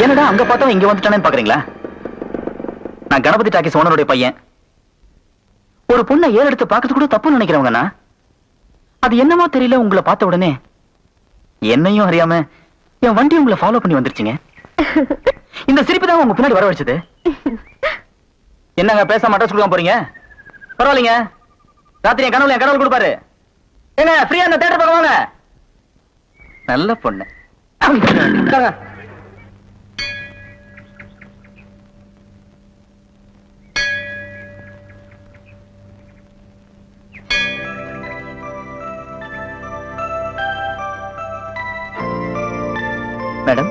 என்னடா அங்க பார்த்தா இங்க வந்துட்டானே பாக்குறீங்களா? நான் கணபதி டாக்கிஸ் ஓனருடைய பையன். ஒரு பொண்ணை ஏறு எடுத்து பார்க்கறது கூட தப்பு நினைக்கிறவங்கண்ணா. அது என்னமோ தெரியல, உங்களை பார்த்த உடனே என்னையும் அறியாம என் வண்டி உங்களை ஃபாலோ பண்ணி வந்துருச்சுங்க. இந்த சிரிப்பு தான் உங்க பின்னாடி வர வச்சது. என்னங்க பேச மாட்டா சொல்லுங்க போறீங்க? பரவாயில்லைங்க, ராத்திரி என் கனவுல கொடுப்பாரு. என்ன ஃப்ரீயா அந்த தியேட்டர் பக்கம் வாங்க. நல்ல பொண்ணு. மேடம்,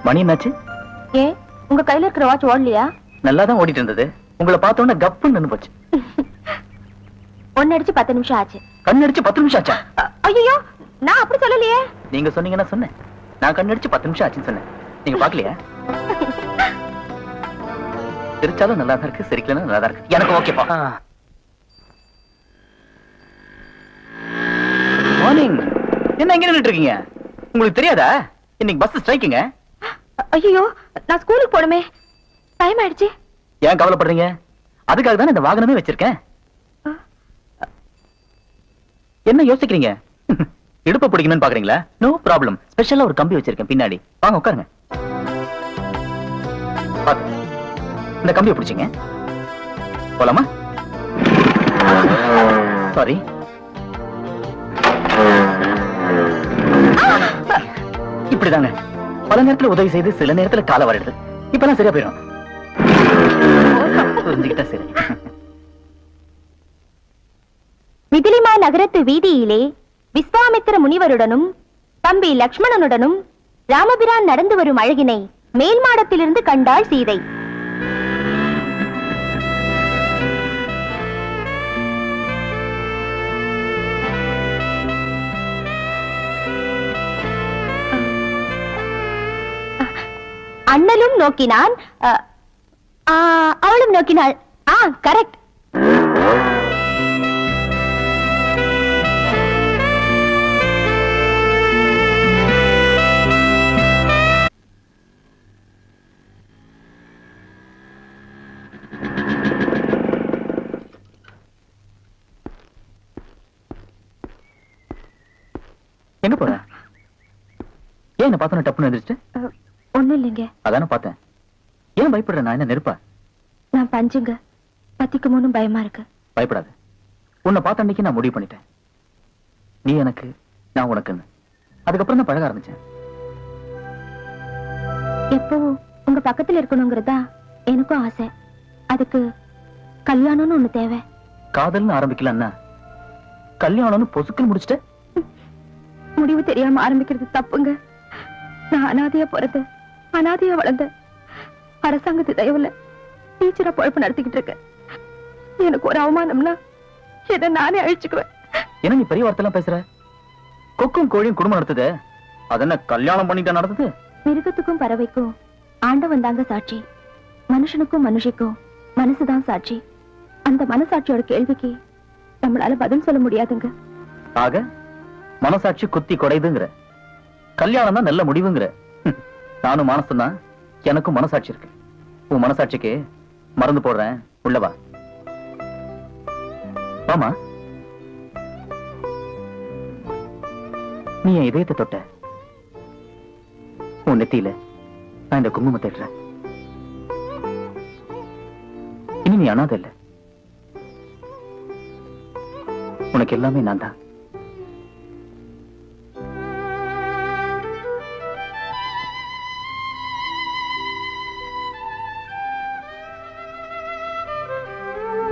மணி என்னாச்சு? ஏன் உங்க கையில இருக்கிற வாட்ச் ஓடலையா? நல்லா தான் ஓடிட்டு இருந்தது. உங்களை பார்த்தோன்னே கப்புன்னு நின்னு போச்சு. ஒன்னு அடிச்சு 10 நிமிஷம் ஆச்சு. கண்ணடிச்சு 10 நிமிஷம் ஆச்சா? ஐயோ, நான் அப்படி சொல்லலையே. நீங்க சொன்னீங்கன்னா சொன்னேன். நான் கண்ணடிச்சு 10 நிமிஷம் ஆச்சுன்னு சொன்னேன். நீங்க பாக்கலையா? சிரிச்சாலும் நல்லா தான் இருக்கு, சிரிக்கலன்னு நல்லா தான் இருக்கு. எனக்கு ஓகேப்பா. மார்னிங். என்ன எங்க நின்னுட்டு இருக்கீங்க? உங்களுக்கு தெரியாதா இன்னைக்கு பஸ் ஸ்ட்ரைக்குங்க? ஐயோ, நான் ஸ்கூலுக்கு போணுமே, டைம் ஆயிடுச்சு. ஏன் கவலைப்படுறீங்க? அதுக்காக தான் இந்த வாகனமே வச்சிருக்கேன். என்ன யோசிக்கிறீங்க? இடுப்பு பிடிக்கணும்னு பாக்குறீங்களா? No problem. ஸ்பெஷலா ஒரு கம்பி வச்சிருக்கேன் பின்னாடி. வாங்க உட்காருங்க. இந்த கம்பியை பிடிச்சிங்க. போலாமா? சாரி. இப்படிதாங்க பல நேரத்துல உதவி செய்து சில நேரத்துல கால வருது. இப்பெல்லாம் சரியா போயிடும். புரிஞ்சுக்கிட்டா சரி. மிதிலிமா நகரத்து வீதியிலே விஸ்வாமித்திர முனிவருடனும் தம்பி லக்ஷ்மணனுடனும் ராமபிரான் நடந்து வரும் அழகினை மேல் மாடத்திலிருந்து கண்டாள் சீதை. அண்ணலும் நோக்கினான், அவளும் நோக்கினாள். கரெக்ட். எங்க போற? ஏன் என்ன பார்த்தோன்னு டப்புன்னு எந்திரிச்சு? ஒண்ணும் இல்லைங்க. அதானே பார்த்தேன். ஏன் பயப்படுற? நான் என்ன நெருப்பா? நான் பஞ்சுங்க, பத்திக்குமோன்னு பயமா இருக்கு. பயப்படாது. உன்னை பார்த்த அன்னைக்கு நான் முடிவு பண்ணிட்டேன். நீ எனக்கு, நான் உனக்குன்னு. அதுக்கப்புறம் தான் பழக ஆரம்பிச்சேன். எப்பவும் உங்க பக்கத்துல இருக்கணுங்கிறதா எனக்கும் ஆசை. அதுக்கு கல்யாணம்னு ஒண்ணு தேவை. காதல்னு ஆரம்பிக்கலன்னா கல்யாணம்னு பொசுக்குன்னு முடிச்சுட்டு முடிவு தெரியாம ஆரம்பிக்கிறது தப்புங்க. நான் அனாதையா பிறந்த, அனாதையா வளர்ந்த, அரசாங்கத்து தயவுல டீச்சரா பொழப்பு நடத்திக்கிட்டு இருக்கேன். எனக்கு ஒரு அவமானம்னா இதை நானே அழிச்சுக்குவேன். என்ன நீ பெரிய வார்த்தைலாம் பேசுற? கொக்கும் கோழியும் குடும்பம் நடத்துது, அதென்ன கல்யாணம் பண்ணிட்டு நடத்துது? மிருகத்துக்கும் பறவைக்கும் ஆண்டவன் தாங்க சாட்சி. மனுஷனுக்கும் மனுஷிக்கும் மனசுதான் சாட்சி. அந்த மனசாட்சியோட கேள்விக்கு நம்மளால பதில் சொல்ல முடியாதுங்க. ஆக மனசாட்சி குத்தி கொடைதுங்கிற, கல்யாணம் தான் நல்ல முடிவுங்கிற. நானும் மானசம்தான், எனக்கும் மனசாட்சி இருக்கு. உன் மனசாட்சிக்கு மருந்து போடுறேன், உள்ளவா. ஆமா, நீ என் இதயத்தை தொட்ட. உன் நெத்தியில நான் இந்த குங்குமத்தை இடுறேன். இனி நீ அனாதை இல்ல. உனக்கு எல்லாமே நான் தான்.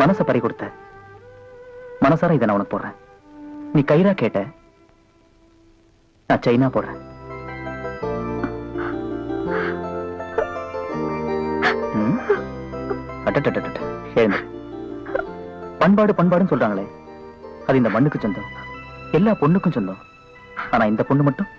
மனச பறி கொடுத்த, மனசார இதை நான் உனக்கு போடுறேன். நீ கயிறா கேட்ட, நான் சைனா போடுறேன். எழுந்து. பண்பாடு பண்பாடுன்னு சொல்றாங்களே, அது இந்த மண்ணுக்கு சொந்தம், எல்லா பொண்ணுக்கும் சொந்தம். ஆனா இந்த பொண்ணு மட்டும்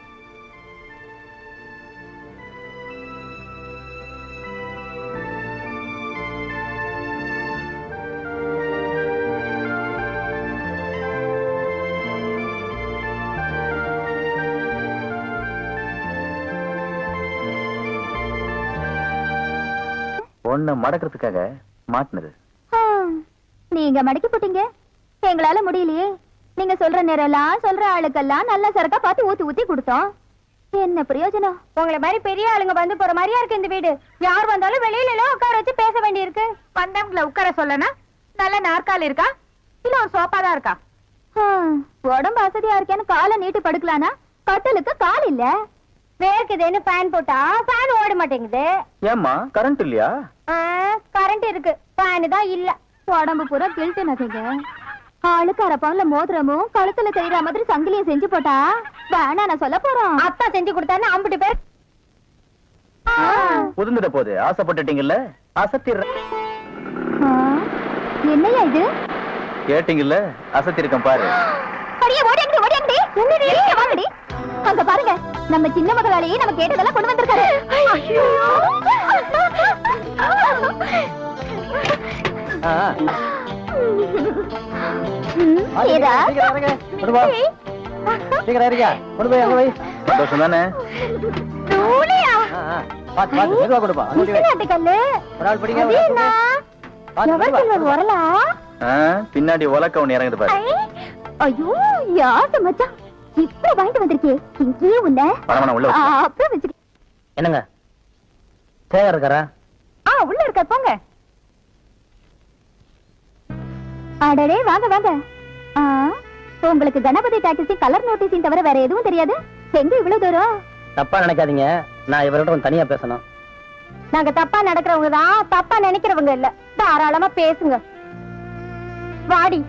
பொண்ணு மடக்கிறதுக்காக மாட்டினது. நீங்க மடக்கி போட்டீங்க, எங்களால முடியலையே. நீங்க சொல்ற நேரம் சொல்ற ஆளுக்கெல்லாம் நல்ல சரக்கா பார்த்து ஊத்தி ஊத்தி கொடுத்தோம். என்ன பிரயோஜனம்? உங்களை மாதிரி பெரிய ஆளுங்க வந்து போற மாதிரியா இருக்கு இந்த வீடு. யார் வந்தாலும் வெளியில எல்லாம் உட்கார வச்சு பேச வேண்டி இருக்கு. வந்தவங்களை உட்கார சொல்லனா நல்ல நாற்காலி இருக்கா இல்ல ஒரு சோஃபா தான் இருக்கா? உடம்பு வசதியா இருக்கேன்னு காலை நீட்டு படுக்கலானா கட்டலுக்கு கால் இல்ல. வேர்க்குதுன்னு ஃபேன் போட்டா ஃபேன் ஓட மாட்டேங்குது. ஏம்மா கரண்ட் இல்லையா? கரண்ட் இருக்கு, ஃபேன் தான் இல்ல. உடம்பு பூரா கில்ட்டு நகைங்க. ஆளுக்கு அரை பவுன்ல மோதிரமும் கழுத்துல தெரியுற மாதிரி சங்கிலியும் செஞ்சு போட்டா வேணா நான் சொல்ல போறோம். அப்பா செஞ்சு கொடுத்தாருன்னு அம்பிட்டு பேர் புதுந்துட போது ஆசைப்பட்டுட்டீங்கல்ல, அசத்திடுற. என்னையா இது? கேட்டீங்கல்ல, அசத்திருக்கேன் பாரு. அங்க பாருங்க, நம்ம சின்ன மகளாலேயே நம்ம கேட்டதெல்லாம் கொண்டு வந்திருக்காரு. சந்தோஷம் தானே? பின்னாடி உலக்க ஒண்ணு இறங்குது பாரு. ஐயோ யாரு மச்சான் இப்ப வாங்கிட்டு வந்திருக்கே, இங்கேயே உன்ன உள்ள அப்புறம் வச்சு. என்னங்க சேகர் இருக்காரா? உள்ள இருக்க, போங்க. அடடே வாங்க வாங்க. உங்களுக்கு கணபதி டாக்ஸி கலர் நோட்டீஸின் தவிர வேற எதுவும் தெரியாது? எங்க இவ்வளவு தூரம்? தப்பா நினைக்காதீங்க, நான் இவரோட தனியா பேசணும். நாங்க தப்பா நடக்கிறவங்க தான், தப்பா நினைக்கிறவங்க இல்ல. தாராளமா பேசுங்க. வாடி.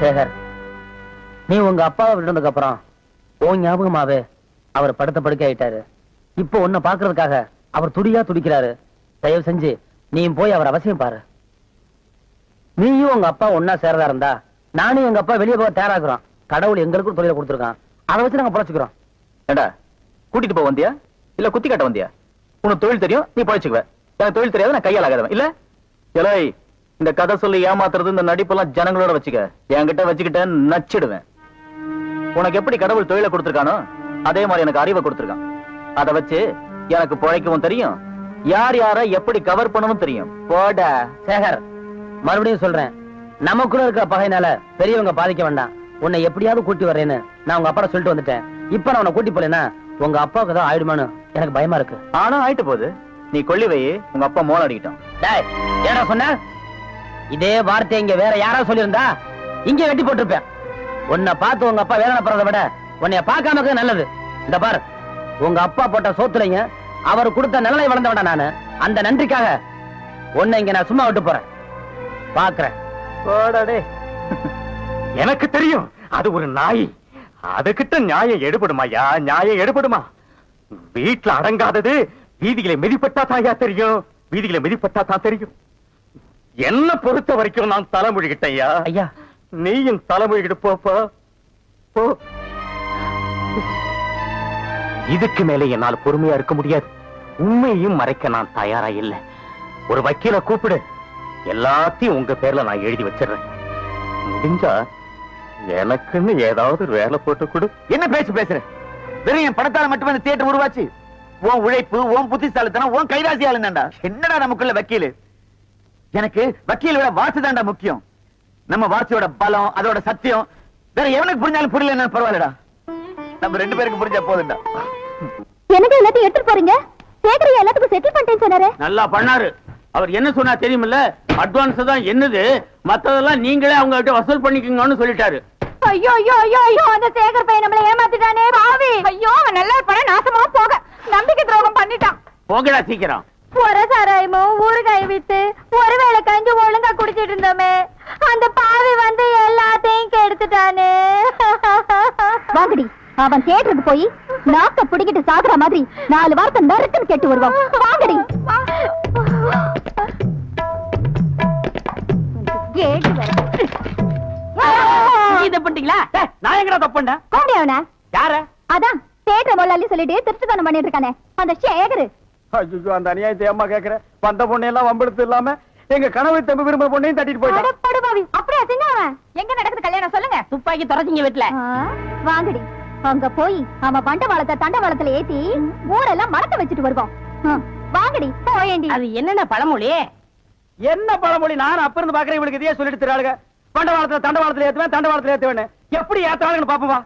சேகர், நீ உங்க அப்பாவை விட்டதுக்கு அப்புறம் உன் ஞாபகமாவே அவர் படுத்த படுக்க ஆயிட்டாரு. இப்போ உன்னை பாக்குறதுக்காக அவர் துடியா துடிக்கிறாரு. தயவு செஞ்சு நீ போய் அவர் அவசியம் பாரு. நீயும் உங்க அப்பா ஒன்னா சேரதா இருந்தா நானும் எங்க அப்பா வெளியே போக தயாராக்குறோம். கடவுள் எங்களுக்கும் தொழிலை கொடுத்துருக்கான், அதை வச்சு நாங்க பொழைச்சுக்கிறோம். ஏண்டா கூட்டிட்டு போக வந்தியா இல்ல குத்தி காட்ட வந்தியா? உனக்கு தொழில் தெரியும், நீ பொழைச்சுக்குவ. எனக்கு தொழில் தெரியாது, நான் கையால் ஆகாதவன் இல்ல. எலை இந்த கதை சொல்லி ஏமாத்துறது, இந்த நடிப்பெல்லாம் ஜனங்களோட வச்சுக்க. என்கிட்ட வச்சுக்கிட்ட நச்சிடுவேன். உனக்கு எப்படி கடவுள் தொழிலை கொடுத்துருக்கானோ அதே மாதிரி எனக்கு அறிவை கொடுத்துருக்கான். அதை வச்சு எனக்கு பொழைக்கவும் தெரியும், யார் யார எப்படி கவர் பண்ணவும் தெரியும். போட சேகர், மறுபடியும் சொல்றேன், நமக்குள்ள இருக்கிற பகையினால பெரியவங்க பாதிக்க வேண்டாம். உன்னை எப்படியாவது கூட்டி வர்றேன்னு நான் உங்க அப்பா சொல்லிட்டு வந்துட்டேன். இப்ப நான் உன்னை கூட்டி போலேன்னா உங்க அப்பாவுக்கு தான் ஆயிடுமான்னு எனக்கு பயமா இருக்கு. ஆனா ஆயிட்டு போகுது, நீ கொல்லி வை, உங்க அப்பா மோள அடிக்கிட்டோம். ஏடா சொன்ன? இதே வார்த்தை இங்க வேற யாராவது சொல்லியிருந்தா இங்க வெட்டி போட்டிருப்பேன். உன்னை பார்த்து உங்க அப்பா வேதனை படுறதை விட உன்னைய பார்க்காம நல்லது. இந்த பாரு, உங்க அப்பா போட்ட சோத்துலைங்க அவர் கொடுத்த நிழலை வளர்ந்தவன நானு. அந்த நன்றிக்காக உன்னை இங்க நான் சும்மா விட்டு போறேன். பாக்குறேன். எனக்கு தெரியும், அது ஒரு நாய். அதுகிட்ட நியாயம் எடுபடுமாயா? நியாயம் எடுபடுமா? வீட்டுல அடங்காதது வீதிகளை மிதிப்பட்டா தாயா தெரியும். வீதிகளை மிதிப்பட்டா தான் தெரியும். என்ன பொறுத்த வரைக்கும் நான் தலைமொழிகிட்டையா. ஐயா, நீயும் தலைமொழிகிட்டு போப்பா போ. இதுக்கு மேலே என்னால் பொறுமையா இருக்க முடியாது. உண்மையையும் மறைக்க நான் தயாரா இல்லை. ஒரு வக்கீல கூப்பிடு, எல்லாத்தையும் உங்க பேர்ல நான் எழுதி வச்சிடுறேன். முடிஞ்சா எனக்குன்னு ஏதாவது வேலை போட்டு கொடு. என்ன பேச்சு பேசுற? வெறும் என் பணத்தால மட்டும் இந்த தியேட்டர் உருவாச்சு. உன் உழைப்பு, உன் புத்திசாலித்தனம், உன் கைராசி ஆளுந்தாண்டா. என்னடா நமக்குள்ள வக்கீல்? எனக்கு வக்கீல் விட வார்த்தை தாண்டா முக்கியம். நம்ம வார்த்தையோட பலம், அதோட சத்தியம் வேற எவனுக்கு புரிஞ்சாலும் புரியல என்ன பரவாயில்லடா. நம்ம ரெண்டு பேருக்கு புரிஞ்சா போதுண்டா. எனக்கு எல்லாத்தையும் எடுத்துட்டு போறீங்க. சேகர் எல்லாத்துக்கும் செட்டில் பண்ணிட்டேன்னு சொன்னாரு. நல்லா பண்ணாரு. அவர் என்ன சொன்னா தெரியுமில்ல? அட்வான்ஸ் தான் என்னது, மத்ததெல்லாம் நீங்களே அவங்க கிட்ட வசூல் பண்ணிக்கங்கன்னு சொல்லிட்டாரு. ஐயோ ஐயோ ஐயோ ஐயோ, அந்த சேகர் பையன் நம்மள ஏமாத்திட்டானே பாவி. ஐயோ, நல்லா பட நாசமா போக. நம்பிக்கை துரோகம் பண்ணிட்டான். போகடா சீக்கிரம். ஒரு சாராயமும் ஊறுகாய் வித்து ஒருவேளை கஞ்சி ஒழுங்கா குடிச்சிட்டு இருந்தோமே, அந்த பாவி வந்து எல்லாத்தையும் கெடுத்துட்டானே. வாங்கடி, அவன் கேட்டது போய் நாக்க பிடிக்கிட்டு சாகுற மாதிரி 4 வார்த்தை நறுக்குன்னு கேட்டு வருவான். வாங்கடி. நான் எங்கடா தப்புண்டா? யார? அதான் தேட்டர் முதலாளி சொல்லிட்டு திருட்டுத்தனம் பண்ணிட்டு இருக்கானே அந்த சேகரு. ஐயோ, அந்த அநியாயத்தை ஏமா கேக்குற? வந்த பொண்ணு எல்லாம் வம்பெடுத்து இல்லாம எங்க கனவு தம்பி விரும்புற பொண்ணையும் தட்டிட்டு போயிட்டான். அப்படியே செஞ்சவன் எங்க நடக்குது கல்யாணம் சொல்லுங்க. துப்பாக்கி தொடச்சிங்க வீட்டுல. வாங்கடி, அங்க போய் அவன் பண்டவாளத்தை தண்டவாளத்துல ஏத்தி ஊரெல்லாம் மரத்த வச்சுட்டு வருவான். வாங்கடி போயேண்டி. அது என்னென்ன பழமொழி? என்ன பழமொழி? நான் அப்ப இருந்து பாக்குறேன், இவளுக்கு இதையே சொல்லிட்டு தராளுங்க. பண்டவாளத்துல தண்டவாளத்துல ஏத்துவேன், தண்டவாளத்துல ஏத்துவேன். எப்படி ஏத்தாளுங்கன்னு பாப்போமா?